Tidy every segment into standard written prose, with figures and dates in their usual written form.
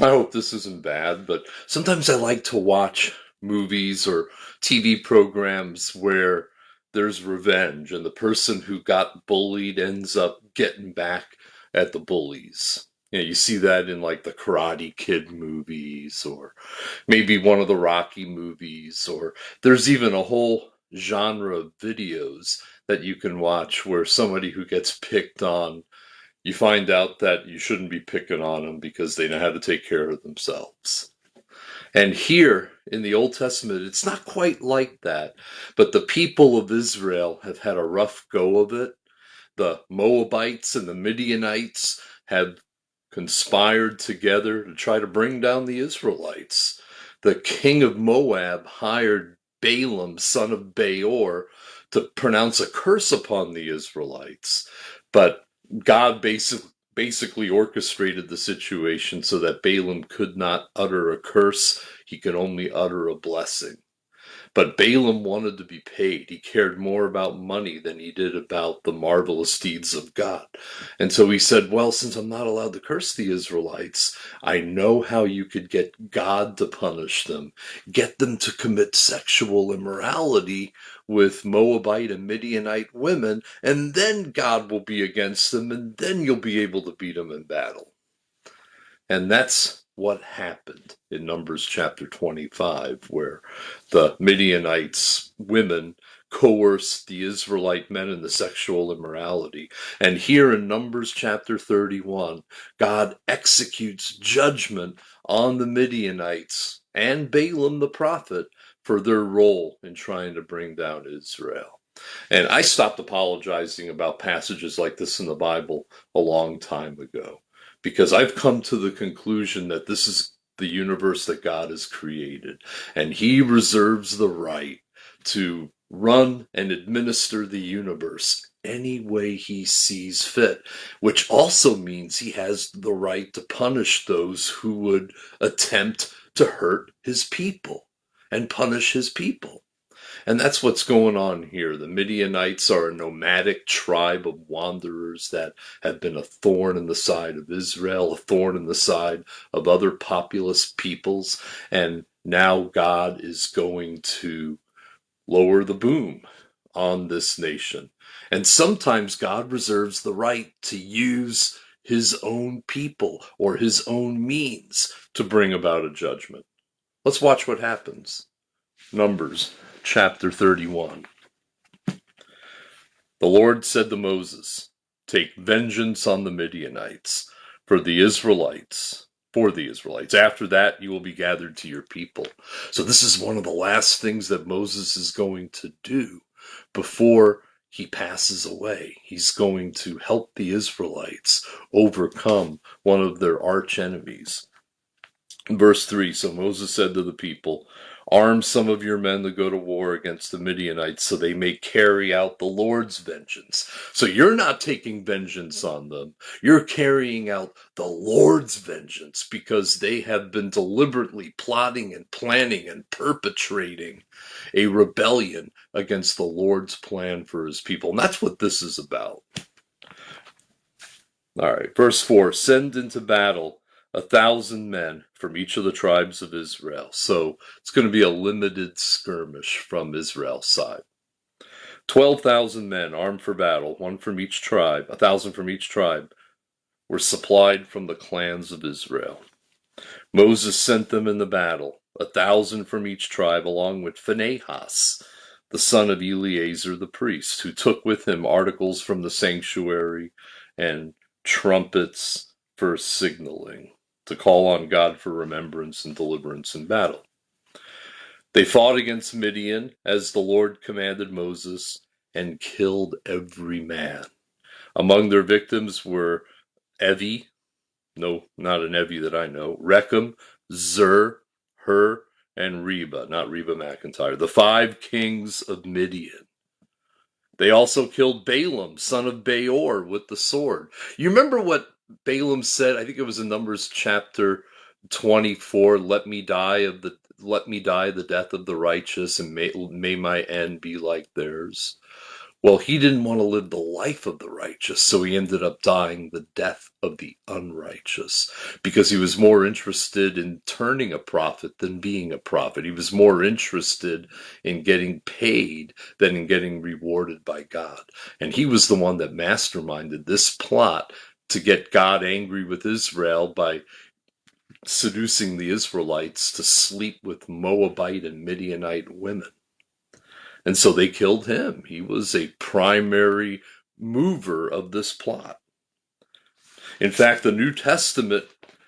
I hope this isn't bad, but sometimes I like to watch movies or TV programs where there's revenge and the person who got bullied ends up getting back at the bullies. You see that in like the Karate Kid movies or maybe one of the Rocky movies, or there's even a whole genre of videos that you can watch where somebody who gets picked on, you find out that you shouldn't be picking on them because they know how to take care of themselves. And here in the Old Testament, it's not quite like that, but the people of Israel have had a rough go of it. The Moabites and the Midianites have conspired together to try to bring down the Israelites. The king of Moab hired Balaam, son of Beor, to pronounce a curse upon the Israelites. But God basically orchestrated the situation so that Balaam could not utter a curse, he could only utter a blessing. But Balaam wanted to be paid. He cared more about money than he did about the marvelous deeds of God. And so he said, well, since I'm not allowed to curse the Israelites, I know how you could get God to punish them. Get them to commit sexual immorality with Moabite and Midianite women, and then God will be against them, and then you'll be able to beat them in battle. And that's what happened in Numbers chapter 25, where the Midianites women coerced the Israelite men into sexual immorality. And here in Numbers chapter 31, God executes judgment on the Midianites and Balaam the prophet for their role in trying to bring down Israel. And I stopped apologizing about passages like this in the Bible a long time ago, because I've come to the conclusion that this is the universe that God has created, and He reserves the right to run and administer the universe any way He sees fit, which also means He has the right to punish those who would attempt to hurt His people and punish His people. And that's what's going on here. The Midianites are a nomadic tribe of wanderers that have been a thorn in the side of Israel, a thorn in the side of other populous peoples. And now God is going to lower the boom on this nation. And sometimes God reserves the right to use his own people or his own means to bring about a judgment. Let's watch what happens. Numbers chapter 31. The Lord said to Moses, take vengeance on the Midianites for the Israelites. After that, you will be gathered to your people. So this is one of the last things that Moses is going to do before he passes away. He's going to help the Israelites overcome one of their arch enemies. Verse 3, so Moses said to the people, arm some of your men to go to war against the Midianites so they may carry out the Lord's vengeance. So you're not taking vengeance on them. You're carrying out the Lord's vengeance because they have been deliberately plotting and planning and perpetrating a rebellion against the Lord's plan for his people. And that's what this is about. All right, verse 4, send into battle 1,000 men from each of the tribes of Israel. So it's going to be a limited skirmish from Israel's side. 12,000 men armed for battle, one from each tribe, 1,000 from each tribe, were supplied from the clans of Israel. Moses sent them in the battle, 1,000 from each tribe, along with Phinehas, the son of Eleazar the priest, who took with him articles from the sanctuary and trumpets for signaling, to call on God for remembrance and deliverance in battle. They fought against Midian as the Lord commanded Moses and killed every man. Among their victims were Evi, no, not an Evi that I know, Rechem, Zur, Hur, and Reba, not Reba McEntire, the 5 kings of Midian. They also killed Balaam, son of Beor, with the sword. You remember what Balaam said? I think it was in Numbers chapter 24. Let me die the death of the righteous, and may my end be like theirs. Well, he didn't want to live the life of the righteous, so he ended up dying the death of the unrighteous because he was more interested in turning a profit than being a prophet. He was more interested in getting paid than in getting rewarded by God. And he was the one that masterminded this plot to get God angry with Israel by seducing the Israelites to sleep with Moabite and Midianite women. And so they killed him. He was a primary mover of this plot. In fact, the New Testament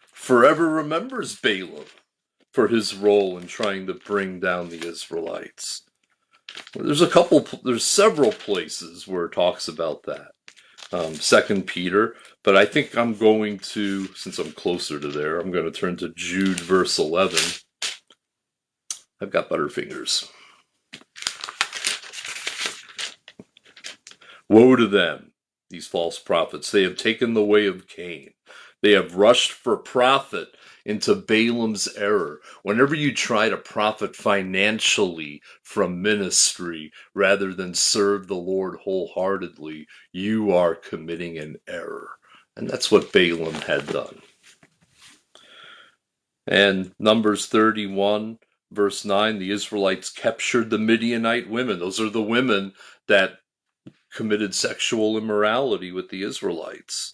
forever remembers Balaam for his role in trying to bring down the Israelites. There's several places where it talks about that. 2 Peter, but I think I'm going to, since I'm closer to there, I'm going to turn to Jude verse 11. I've got better fingers. Woe to them, these false prophets. They have taken the way of Cain. They have rushed for profit into Balaam's error. Whenever you try to profit financially from ministry rather than serve the Lord wholeheartedly, you are committing an error. And that's what Balaam had done. And Numbers 31, verse 9, the Israelites captured the Midianite women. Those are the women that committed sexual immorality with the Israelites.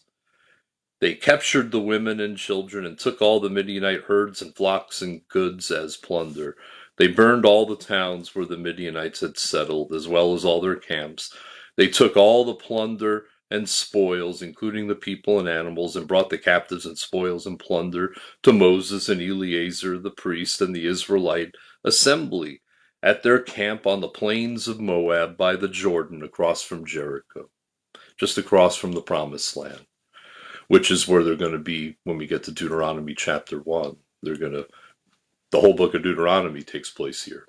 They captured the women and children and took all the Midianite herds and flocks and goods as plunder. They burned all the towns where the Midianites had settled, as well as all their camps. They took all the plunder and spoils, including the people and animals, and brought the captives and spoils and plunder to Moses and Eleazar the priest and the Israelite assembly at their camp on the plains of Moab by the Jordan across from Jericho, just across from the Promised Land, which is where they're going to be when we get to Deuteronomy chapter 1. The whole book of Deuteronomy takes place here.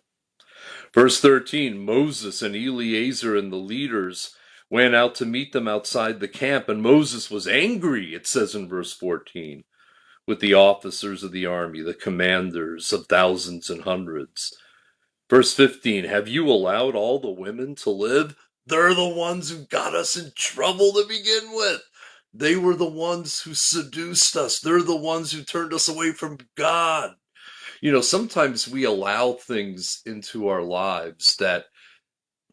Verse 13, Moses and Eleazar and the leaders went out to meet them outside the camp, and Moses was angry, it says in verse 14, with the officers of the army, the commanders of thousands and hundreds. Verse 15, have you allowed all the women to live? They're the ones who got us in trouble to begin with. They were the ones who seduced us. They're the ones who turned us away from God. You know, sometimes we allow things into our lives that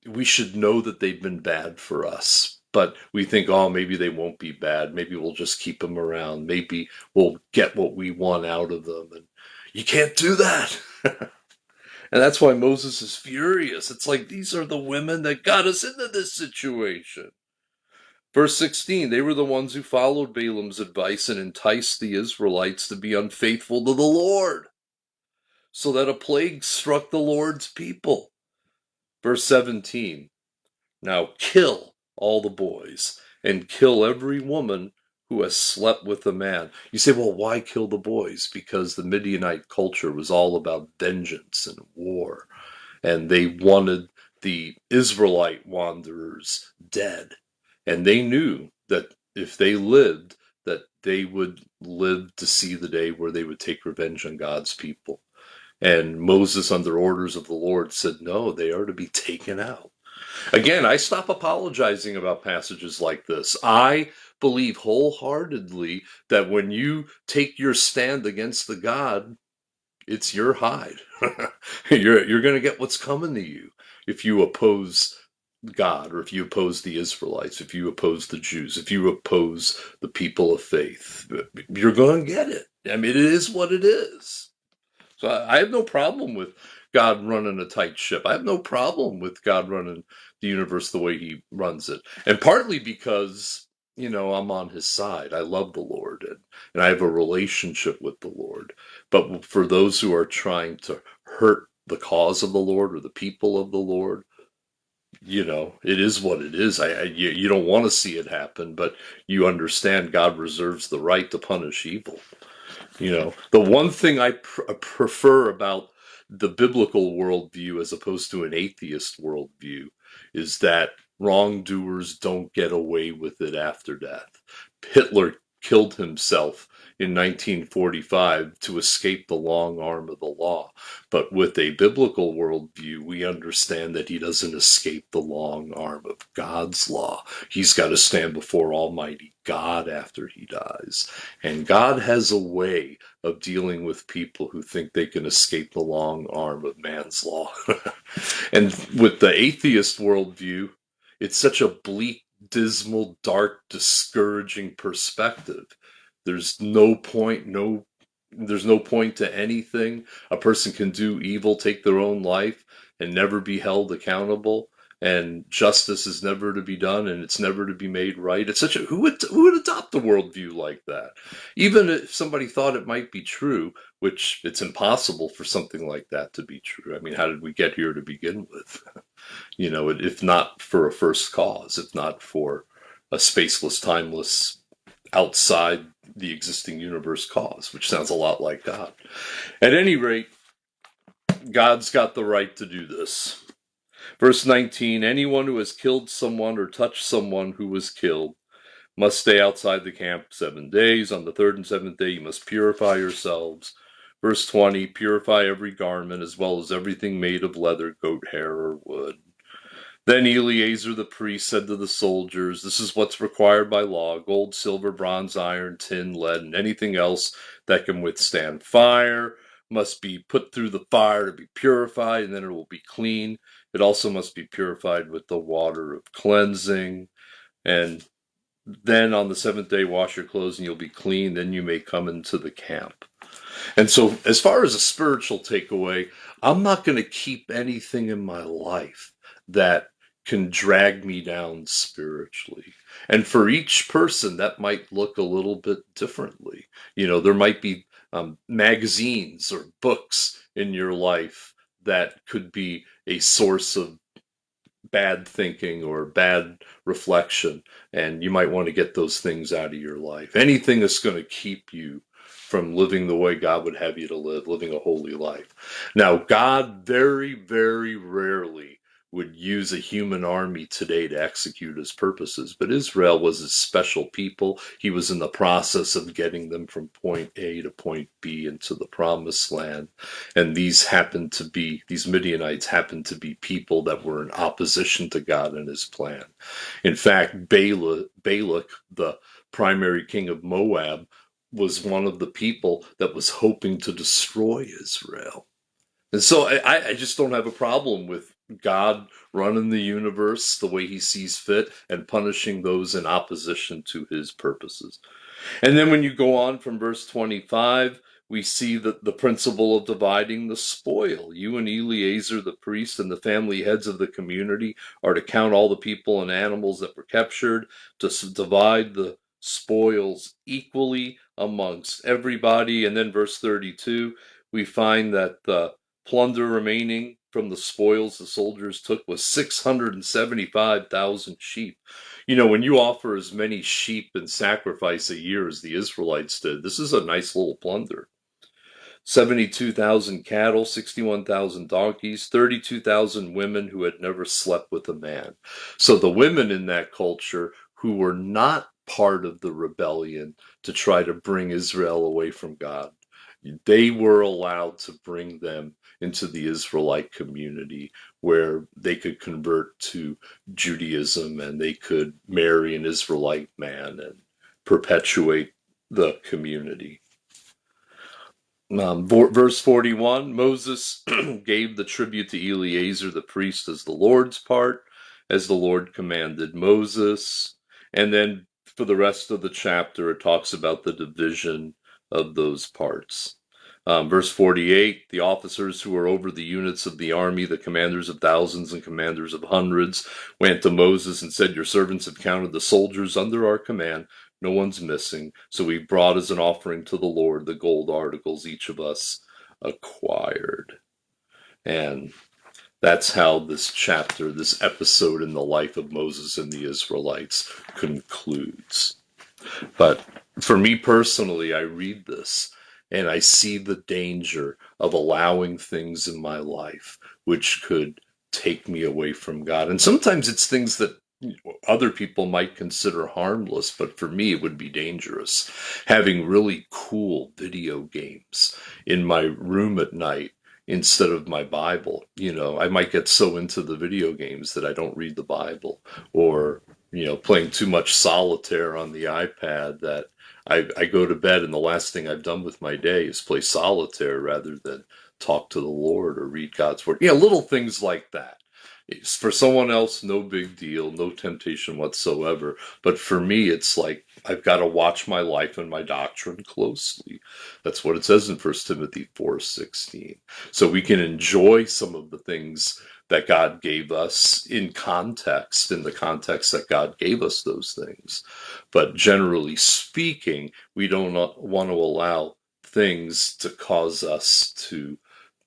we should know that they've been bad for us. But we think, oh, maybe they won't be bad. Maybe we'll just keep them around. Maybe we'll get what we want out of them. And you can't do that. And that's why Moses is furious. It's like, these are the women that got us into this situation. Verse 16, they were the ones who followed Balaam's advice and enticed the Israelites to be unfaithful to the Lord, so that a plague struck the Lord's people. Verse 17, now kill all the boys and kill every woman who has slept with a man. You say, well, why kill the boys? Because the Midianite culture was all about vengeance and war, and they wanted the Israelite wanderers dead. And they knew that if they lived, that they would live to see the day where they would take revenge on God's people. And Moses, under orders of the Lord, said, no, they are to be taken out. Again, I stop apologizing about passages like this. I believe wholeheartedly that when you take your stand against the God, it's your hide. You're going to get what's coming to you if you oppose God, or if you oppose the Israelites, if you oppose the Jews, if you oppose the people of faith. You're going to get it. I mean, it is what it is. So I have no problem with God running a tight ship. I have no problem with God running the universe the way he runs it. And partly because, you know, I'm on his side. I love the Lord, and I have a relationship with the Lord. But for those who are trying to hurt the cause of the Lord or the people of the Lord, you know, it is what it is. You don't want to see it happen, but you understand God reserves the right to punish evil. You know, the one thing I prefer about the biblical worldview as opposed to an atheist worldview is that wrongdoers don't get away with it after death. Hitler killed himself in 1945 to escape the long arm of the law. But with a biblical worldview, we understand that he doesn't escape the long arm of God's law. He's got to stand before Almighty God after he dies. And God has a way of dealing with people who think they can escape the long arm of man's law. And with the atheist worldview, it's such a bleak, dismal, dark, discouraging perspective. There's no point, there's no point to anything. A person can do evil, take their own life, and never be held accountable. And justice is never to be done, and it's never to be made right. It's such a who would adopt a worldview like that? Even if somebody thought it might be true, which it's impossible for something like that to be true. I mean, how did we get here to begin with? If not for a first cause, if not for a spaceless, timeless, outside the existing universe cause, which sounds a lot like God. At any rate, God's got the right to do this. Verse 19, anyone who has killed someone or touched someone who was killed must stay outside the camp 7 days. On the third and seventh day, you must purify yourselves. Verse 20, purify every garment as well as everything made of leather, goat hair, or wood. Then Eleazar the priest said to the soldiers, this is what's required by law: gold, silver, bronze, iron, tin, lead, and anything else that can withstand fire must be put through the fire to be purified, and then it will be clean. It also must be purified with the water of cleansing. And then on the seventh day, wash your clothes and you'll be clean. Then you may come into the camp. And so as far as a spiritual takeaway, I'm not going to keep anything in my life that can drag me down spiritually. And for each person, that might look a little bit differently. There might be magazines or books in your life that could be a source of bad thinking or bad reflection, and you might want to get those things out of your life. Anything that's going to keep you from living the way God would have you to live, living a holy life. Now, God very, very rarely would use a human army today to execute his purposes, but Israel was a special people. He was in the process of getting them from point A to point B into the promised land, and these Midianites happened to be people that were in opposition to God and his plan. In fact, Balak, the primary king of Moab, was one of the people that was hoping to destroy Israel. And so I just don't have a problem with God running the universe the way he sees fit and punishing those in opposition to his purposes. And then when you go on from verse 25, we see that the principle of dividing the spoil. You and Eleazar, the priest, and the family heads of the community are to count all the people and animals that were captured, to divide the spoils equally amongst everybody. And then verse 32, we find that the plunder remaining from the spoils the soldiers took was 675,000 sheep. When you offer as many sheep in sacrifice a year as the Israelites did, this is a nice little plunder. 72,000 cattle, 61,000 donkeys, 32,000 women who had never slept with a man. So the women in that culture who were not part of the rebellion to try to bring Israel away from God, they were allowed to bring them into the Israelite community where they could convert to Judaism and they could marry an Israelite man and perpetuate the community. Verse 41, Moses gave the tribute to Eleazar the priest as the Lord's part, as the Lord commanded Moses. And then for the rest of the chapter, it talks about the division of those parts. Verse 48, the officers who were over the units of the army, the commanders of thousands and commanders of hundreds, went to Moses and said, your servants have counted the soldiers under our command. No one's missing. So we brought as an offering to the Lord the gold articles each of us acquired. And that's how this chapter, this episode in the life of Moses and the Israelites concludes. But for me personally, I read this and I see the danger of allowing things in my life which could take me away from God. And sometimes it's things that other people might consider harmless, but for me it would be dangerous. Having really cool video games in my room at night instead of my Bible. I might get so into the video games that I don't read the Bible, or playing too much solitaire on the iPad that I go to bed and the last thing I've done with my day is play solitaire rather than talk to the Lord or read God's word. Little things like that. For someone else, no big deal, no temptation whatsoever. But for me, it's like I've got to watch my life and my doctrine closely. That's what it says in 1 Timothy 4:16. So we can enjoy some of the things that God gave us in the context that God gave us those things. But generally speaking, we don't want to allow things to cause us to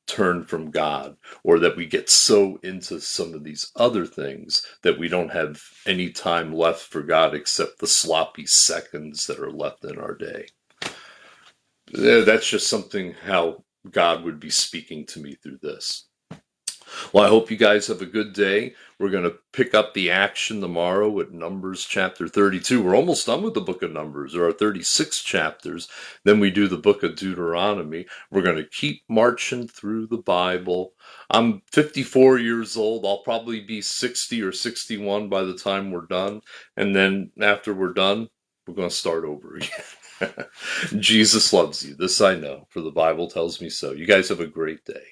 turn from God, or that we get so into some of these other things that we don't have any time left for God except the sloppy seconds that are left in our day. That's just something how God would be speaking to me through this. Well, I hope you guys have a good day. We're going to pick up the action tomorrow at Numbers chapter 32. We're almost done with the book of Numbers. There are 36 chapters. Then we do the book of Deuteronomy. We're going to keep marching through the Bible. I'm 54 years old. I'll probably be 60 or 61 by the time we're done. And then after we're done, we're going to start over again. Jesus loves you. This I know, for the Bible tells me so. You guys have a great day.